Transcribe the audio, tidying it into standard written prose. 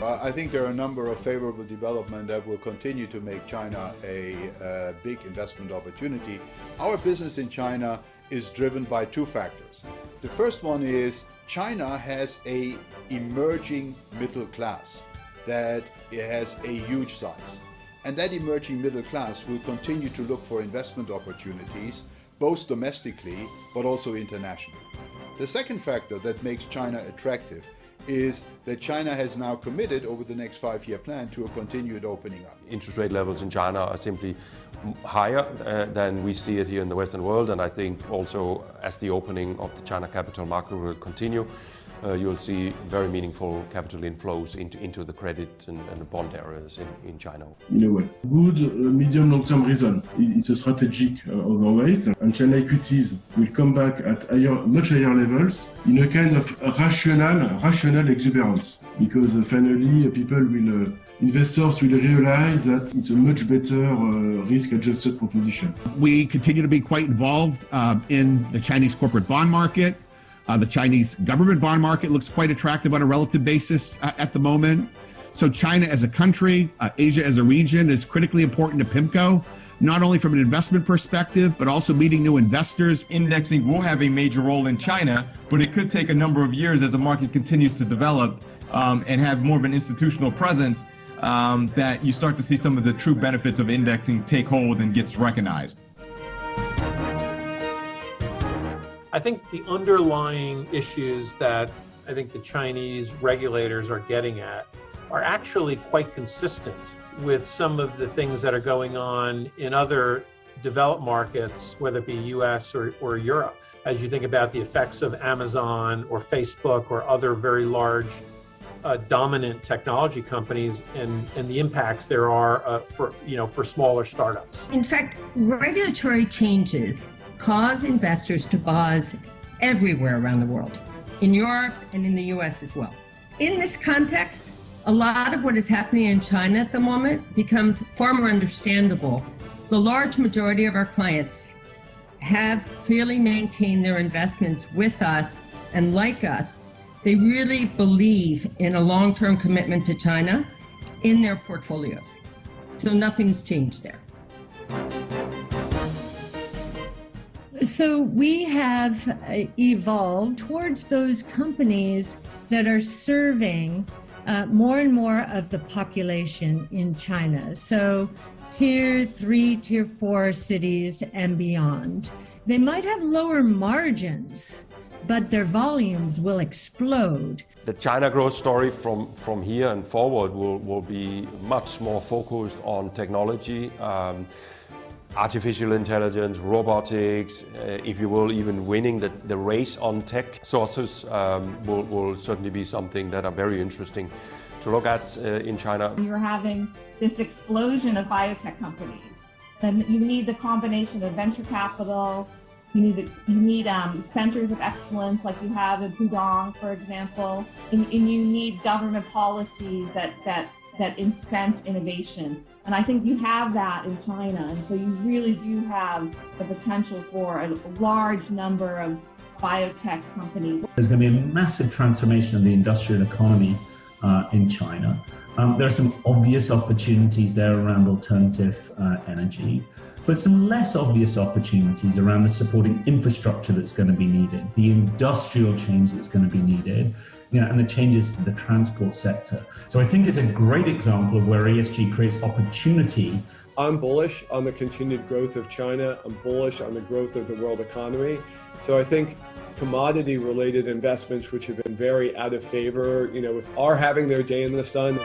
I think there are a number of favorable developments that will continue to make China a big investment opportunity. Our business in China is driven by two factors. The first one is China has an emerging middle class that has a huge size. And that emerging middle class will continue to look for investment opportunities, both domestically but also internationally. The second factor that makes China attractive is that China has now committed over the next 5-year plan to a continued opening up. Interest rate levels in China are simply higher than we see it here in the Western world, and I think also as the opening of the China capital market will continue, you'll see very meaningful capital inflows into the credit and the bond areas in China. In a way, good medium long-term reason. It's a strategic overweight, and China equities will come back at much higher levels in a kind of rational exuberance, because finally investors will realize that it's a much better risk-adjusted proposition. We continue to be quite involved in the Chinese corporate bond market. The Chinese government bond market looks quite attractive on a relative basis at the moment. So China as a country, Asia as a region is critically important to PIMCO, not only from an investment perspective, but also meeting new investors. Indexing will have a major role in China, but it could take a number of years as the market continues to develop and have more of an institutional presence that you start to see some of the true benefits of indexing take hold and gets recognized. I think the underlying issues that I think the Chinese regulators are getting at are actually quite consistent with some of the things that are going on in other developed markets, whether it be US or Europe. As you think about the effects of Amazon or Facebook or other very large dominant technology companies and the impacts there are for smaller startups. In fact, regulatory changes cause investors to pause everywhere around the world, in Europe and in the US as well. In this context, a lot of what is happening in China at the moment becomes far more understandable. The large majority of our clients have clearly maintained their investments with us, and like us, they really believe in a long-term commitment to China in their portfolios. So nothing's changed there. So we have evolved towards those companies that are serving more and more of the population in China. So tier 3, tier 4 cities and beyond. They might have lower margins, but their volumes will explode. The China growth story from here and forward will be much more focused on technology, artificial intelligence, robotics, if you will, even winning the race on tech sources will certainly be something that are very interesting to look at in China. You're having this explosion of biotech companies. Then you need the combination of venture capital, you need centers of excellence like you have in Pudong, for example, and you need government policies that incent innovation. And I think you have that in China, and so you really do have the potential for a large number of biotech companies. There's going to be a massive transformation of the industrial economy in China. There are some obvious opportunities there around alternative energy, but some less obvious opportunities around the supporting infrastructure that's going to be needed, the industrial change that's going to be needed, and the changes to the transport sector. So I think it's a great example of where ESG creates opportunity. I'm bullish on the continued growth of China. I'm bullish on the growth of the world economy. So I think commodity-related investments, which have been very out of favor, are having their day in the sun.